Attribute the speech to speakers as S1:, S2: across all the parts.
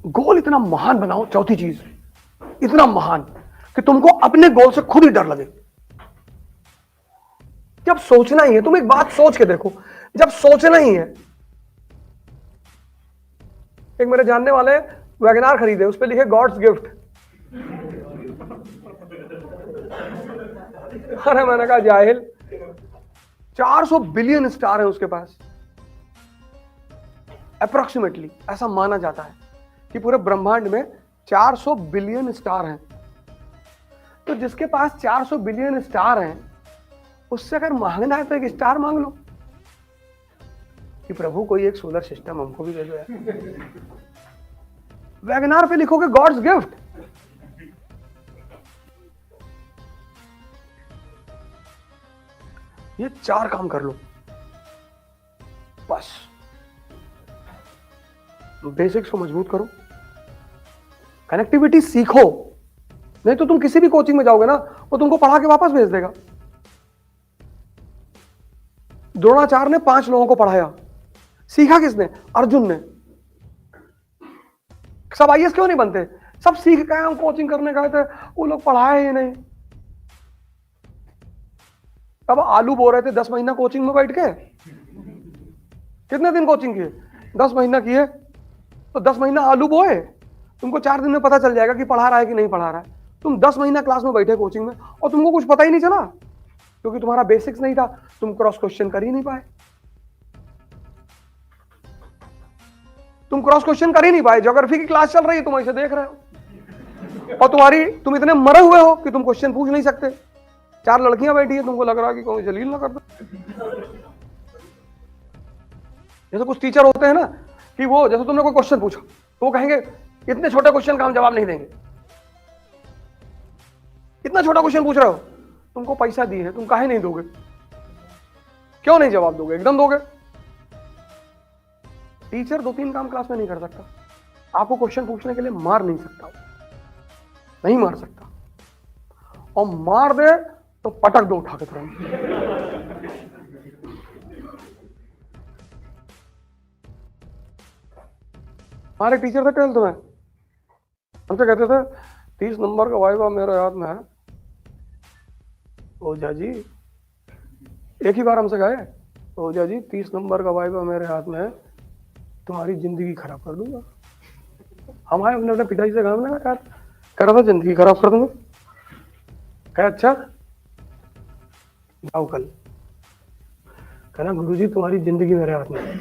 S1: गोल इतना महान बनाओ, चौथी चीज इतना महान कि तुमको अपने गोल से खुद ही डर लगे। जब सोचना ही है, तुम एक बात सोच के देखो, जब सोचना ही है, एक मेरे जानने वाले वैगनार खरीदे, उस पर लिखे गॉड्स गिफ्ट। अरे मैंने कहा जाहिल, 400 बिलियन स्टार है उसके पास, अप्रोक्सीमेटली ऐसा माना जाता है कि पूरे ब्रह्मांड में 400 बिलियन स्टार हैं। तो जिसके पास 400 बिलियन स्टार हैं, उससे अगर मांगना है तो एक स्टार मांग लो कि प्रभु कोई एक सोलर सिस्टम हमको भी दे दो यार। वैगनार पे लिखोगे गॉड्स गिफ्ट। ये 4 काम कर लो बस। बेसिक्स को मजबूत करो, कनेक्टिविटी सीखो, नहीं तो तुम किसी भी कोचिंग में जाओगे ना, वो तुमको पढ़ा के वापस भेज देगा। द्रोणाचार्य ने 5 लोगों को पढ़ाया, सीखा किसने? अर्जुन ने। सब आईएएस क्यों नहीं बनते? सब सीख गए, हम कोचिंग करने गए थे, वो लोग पढ़ाए ही नहीं। अब आलू बो रहे थे 10 महीना कोचिंग में बैठ के। कितने दिन कोचिंग किए? 10 महीना किए, तो 10 महीना आलू बोए। तुमको 4 दिन में पता चल जाएगा कि पढ़ा रहा है कि नहीं पढ़ा रहा है। तुम 10 महीना क्लास में बैठे कोचिंग में और तुमको कुछ पता ही नहीं चला, क्योंकि तुम्हारा बेसिक्स नहीं था, तुम क्रॉस क्वेश्चन कर ही नहीं पाए। तुम क्रॉस क्वेश्चन कर ही नहीं पाए। ज्योग्राफी की क्लास चल रही है, तुम ऐसे देख रहे हो और तुम इतने मरे हुए हो कि तुम क्वेश्चन पूछ नहीं सकते। 4 लड़कियां बैठी है, तुमको लग रहा है कि कोई जलील ना कर दो। जैसे कुछ टीचर होते हैं ना कि वो, जैसे तुमने कोई क्वेश्चन पूछा तो वो कहेंगे इतने छोटे क्वेश्चन का हम जवाब नहीं देंगे। इतना छोटा क्वेश्चन पूछ रहे हो, तुमको पैसा दिए हैं, तुम काहे नहीं दोगे? क्यों नहीं जवाब दोगे? एकदम दोगे। टीचर 2-3 काम क्लास में नहीं कर सकता। आपको क्वेश्चन पूछने के लिए मार नहीं सकता, नहीं मार सकता, और मार दे तो पटक दो उठा के तुरंत। हमारे टीचर थे 12th में, हमसे कहते थे 30 नंबर का वाइवा मेरे याद में है। ओझा जी, एक ही बार हमसे कहे, ओझा जी 30 नंबर का वाइवा मेरे हाथ में है, तुम्हारी जिंदगी खराब कर दूंगा। हम आए, अपने अपने पिताजी से काम लगा यार, कह रहा था जिंदगी खराब कर दूंगा। कह अच्छा जाओ कल। कहना गुरुजी तुम्हारी जिंदगी मेरे हाथ में है,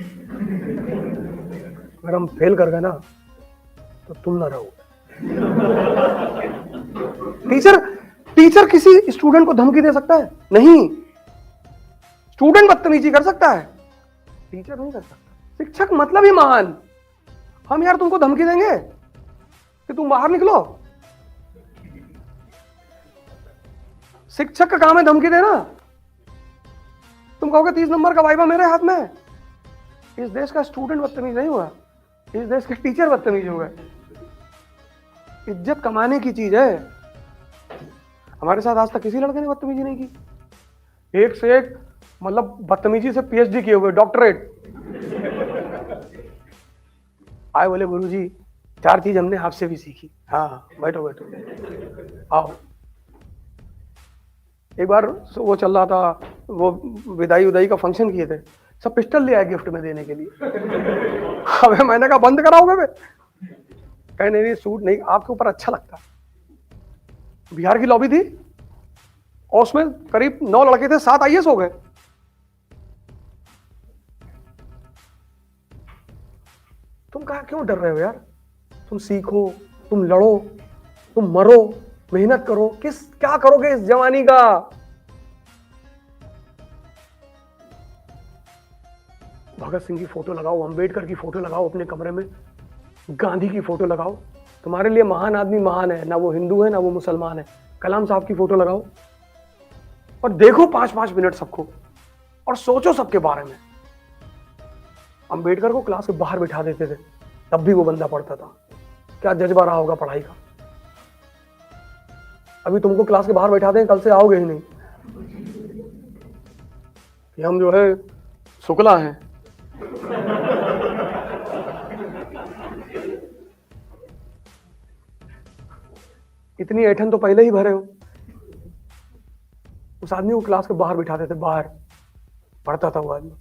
S1: अगर हम फेल कर गए ना तो तुम ना रहो। टीचर किसी स्टूडेंट को धमकी दे सकता है? नहीं। स्टूडेंट बदतमीजी कर सकता है, टीचर नहीं कर सकता। शिक्षक मतलब ही महान। हम यार तुमको धमकी देंगे कि तुम बाहर निकलो? शिक्षक का काम है धमकी देना। तुम कहोगे 30 नंबर का वाइवा मेरे हाथ में है। इस देश का स्टूडेंट बदतमीज नहीं हुआ, इस देश के टीचर बदतमीज हो गए। इज्जत कमाने की चीज है। हमारे साथ आज तक किसी लड़के ने बदतमीजी नहीं की। एक से एक, मतलब बदतमीजी से पीएचडी किए हुए, डॉक्टरेट। आए बोले गुरुजी 4 चीज हमने आपसे भी सीखी। हाँ बैठो बैठो आओ। एक बार वो चल रहा था, वो विदाई उदाई का फंक्शन किए थे, सब पिस्टल ले आए गिफ्ट में देने के लिए। अबे मैंने कहा बंद कराओगे बे? कहे नहीं सूट नहीं, आपके ऊपर अच्छा लगता। बिहार की लॉबी थी और उसमें करीब 9 लड़के थे, 7 आईएएस हो गए। तुम कहा क्यों डर रहे हो यार? तुम सीखो, तुम लड़ो, तुम मरो, मेहनत करो। क्या करोगे इस जवानी का? भगत सिंह की फोटो लगाओ, अंबेडकर की फोटो लगाओ अपने कमरे में, गांधी की फोटो लगाओ। तुम्हारे लिए महान आदमी महान है, ना वो हिंदू है ना वो मुसलमान है। कलाम साहब की फोटो लगाओ और देखो 5-5 मिनट सबको, और सोचो सबके बारे में। अंबेडकर को क्लास के बाहर बिठा देते थे, तब भी वो बंदा पढ़ता था। क्या जज्बा रहा होगा पढ़ाई का। अभी तुमको क्लास के बाहर बैठा दें, कल से आओगे ही नहीं कि हम जो है शुक्ला हैं। इतनी ऐठन तो पहले ही भरे हो। उस आदमी को क्लास के बाहर बिठाते थे, बाहर पढ़ता था वो आदमी,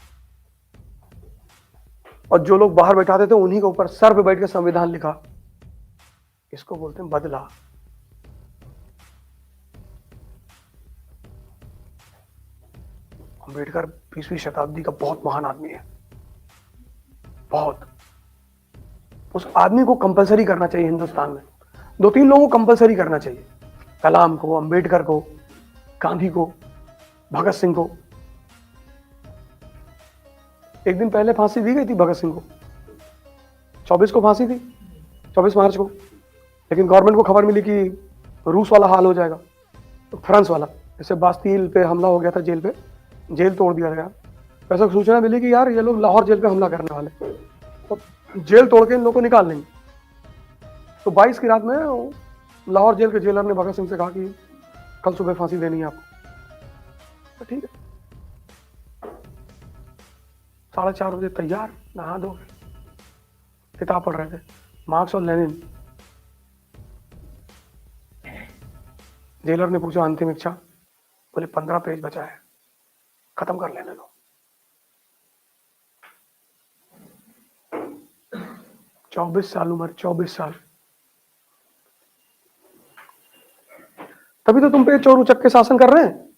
S1: और जो लोग बाहर बैठाते थे उन्हीं के ऊपर सर पे बैठ के संविधान लिखा। इसको बोलते हैं बदला। अम्बेडकर 20वीं शताब्दी का बहुत महान आदमी है, बहुत। उस आदमी को कंपलसरी करना चाहिए हिंदुस्तान में, 2-3 लोगों को कंपलसरी करना चाहिए, कलाम को, अम्बेडकर को, गांधी को, भगत सिंह को। एक दिन पहले फांसी दी गई थी भगत सिंह को, 24 को फांसी थी, 24 मार्च को। लेकिन गवर्नमेंट को खबर मिली कि रूस वाला हाल हो जाएगा, तो फ्रांस वाला, जैसे बास्तील पे हमला हो गया था, जेल पे, जेल तोड़ दिया गया। ऐसा सूचना मिली कि यार ये लोग लाहौर जेल पे हमला करने वाले, तो जेल तोड़ के इन लोगों को निकाल लेंगे। तो 22 की रात में लाहौर जेल के जेलर ने भगत सिंह से कहा कि कल सुबह फांसी देनी है आपको। तो ठीक है, 4:30 बजे तैयार, नहा धो, किताब पढ़ रहे थे, मार्क्स और लेनिन। जेलर ने पूछा अंतिम इच्छा, बोले 15 पेज बचा है, खत्म कर लेने दो। 24 साल उम्र, 24 साल। तभी तो तुम पे चोर उचक्के शासन कर रहे हैं।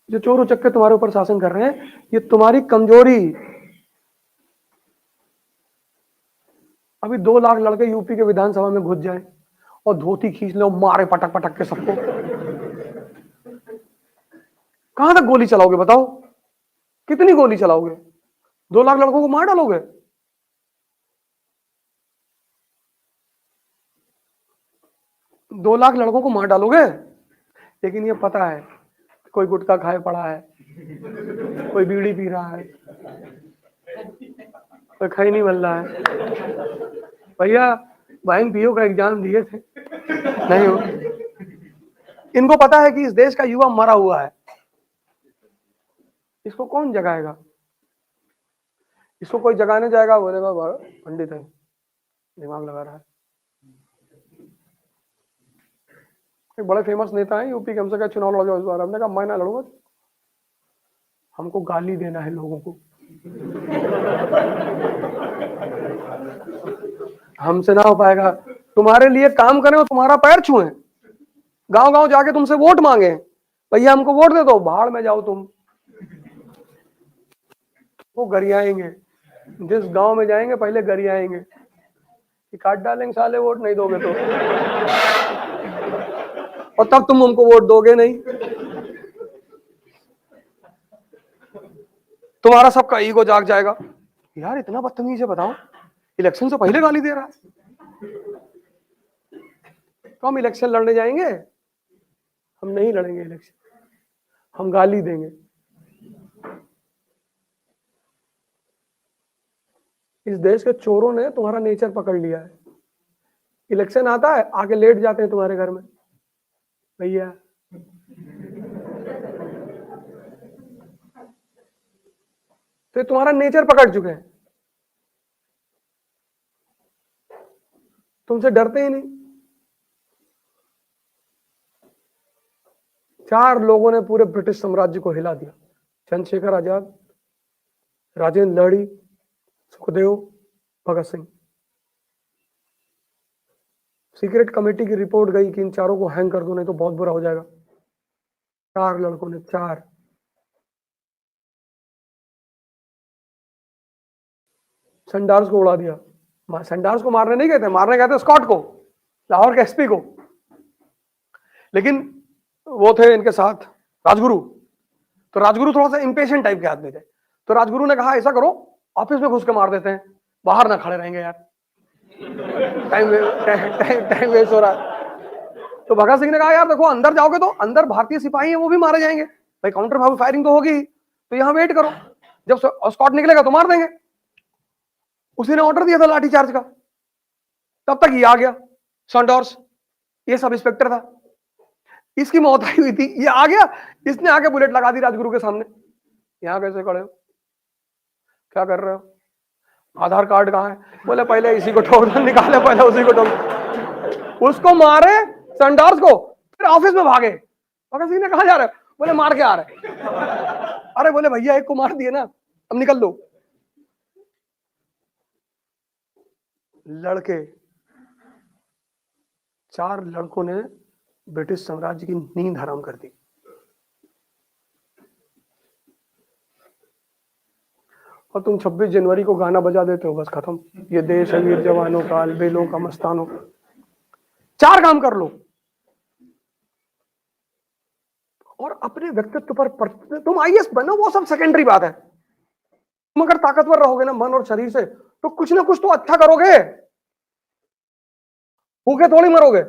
S1: जो चोर उचक्के तुम्हारे ऊपर शासन कर रहे हैं, ये तुम्हारी कमजोरी। अभी 2 लाख लड़के यूपी के विधानसभा में घुस जाए और धोती खींच ले और मारे पटक पटक के सबको, कहां तक गोली चलाओगे बताओ? कितनी गोली चलाओगे? 2 लाख लड़कों को मार डालोगे? दो लाख लड़कों को मार डालोगे? लेकिन ये पता है कोई गुटखा खाए पड़ा है, कोई बीड़ी पी रहा है, कोई खाई नहीं मिल रहा है। भैया वाइन पियो का एग्जाम दिए थे, नहीं हो। इनको पता है कि इस देश का युवा मरा हुआ है, इसको कौन जगाएगा? इसको कोई जगाने जाएगा, बोलेगा पंडित है, दिमाग लगा रहा है। एक बड़े फेमस नेता है यूपी के, हमसे कहा चुनाव लड़ो इस बार। हमने कहा मैं ना लड़ूंगा, हमको गाली देना है लोगों को, हमसे ना हो पाएगा। तुम्हारे लिए काम करें और तुम्हारा पैर छुए, गांव गांव जाके तुमसे वोट मांगे, भैया हमको वोट दे दो, भाड़ में जाओ तुम। वो गरियाएंगे, जिस गांव में जाएंगे पहले गरियाएंगे कि काट डालेंगे साले वोट नहीं दोगे तो, और तब तुम हमको वोट दोगे नहीं। तुम्हारा सबका ईगो जाग जाएगा, यार इतना बदतमीज है बताओ, इलेक्शन से पहले गाली दे रहा है। तो हम इलेक्शन लड़ने जाएंगे? हम नहीं लड़ेंगे इलेक्शन, हम गाली देंगे। इस देश के चोरों ने तुम्हारा नेचर पकड़ लिया है। इलेक्शन आता है, आके लेट जाते हैं तुम्हारे घर में, भैया तो तुम्हारा नेचर पकड़ चुके हैं, तुमसे डरते ही नहीं। 4 लोगों ने पूरे ब्रिटिश साम्राज्य को हिला दिया, चंद्रशेखर आजाद, राजेंद्र लहड़ी, सुखदेव, भगत सिंह। सीक्रेट कमेटी की रिपोर्ट गई कि इन 4 को हैंग कर दो, नहीं तो बहुत बुरा हो जाएगा। 4 लड़कों ने, 4। संडार्स को उड़ा दिया। संडार्स को मारने नहीं गए थे, मारने गए थे स्कॉट को, लाहौर के एसपी को। लेकिन वो थे इनके साथ राजगुरु, तो राजगुरु थोड़ा सा इंपेशेंट टाइप के आदमी थे। तो राजगुरु ने कहा ऐसा करो, ऑफिस में घुस के मार देते हैं, बाहर ना खड़े रहेंगे यार, टाइम वेस्ट हो रहा है। तो भगत सिंह ने कहा यार देखो, अंदर जाओगे तो अंदर भारतीय सिपाही हैं, वो भी मारे जाएंगे भाई, काउंटर फायरिंग तो होगी, तो यहाँ वेट करो, जब स्कॉट निकलेगा तो मार देंगे। उसी ने ऑर्डर दिया था लाठीचार्ज का। तब तक ये आ गया सैंडर्स, ये सब इंस्पेक्टर था, इसकी मौत आई हुई थी, ये आ गया, इसने आके बुलेट लगा दी राजगुरु के सामने। यहां कैसे खड़े हो, क्या कर रहे हो, आधार कार्ड कहाँ है? बोले पहले इसी को ठोक दो, निकाले पहले उसी को ठोक। उसको मारे संडार्स को, फिर ऑफिस में भागे। भगत सिंह ने कहा जा रहा है? बोले मार के आ रहे। अरे बोले भैया एक को मार दिए ना, अब निकल लो। लड़के, 4 लड़कों ने ब्रिटिश साम्राज्य की नींद हराम कर दी। और तुम 26 जनवरी को गाना बजा देते हो, बस खत्म। ये देश है वीर जवानों का, अलबेलों का, मस्तानों का। 4 काम कर लो और अपने व्यक्तित्व पर तुम आईएएस बनो, वो सब सेकेंडरी बात है। तुम अगर ताकतवर रहोगे ना मन और शरीर से, तो कुछ ना कुछ तो अच्छा करोगे, भूखे थोड़ी मरोगे।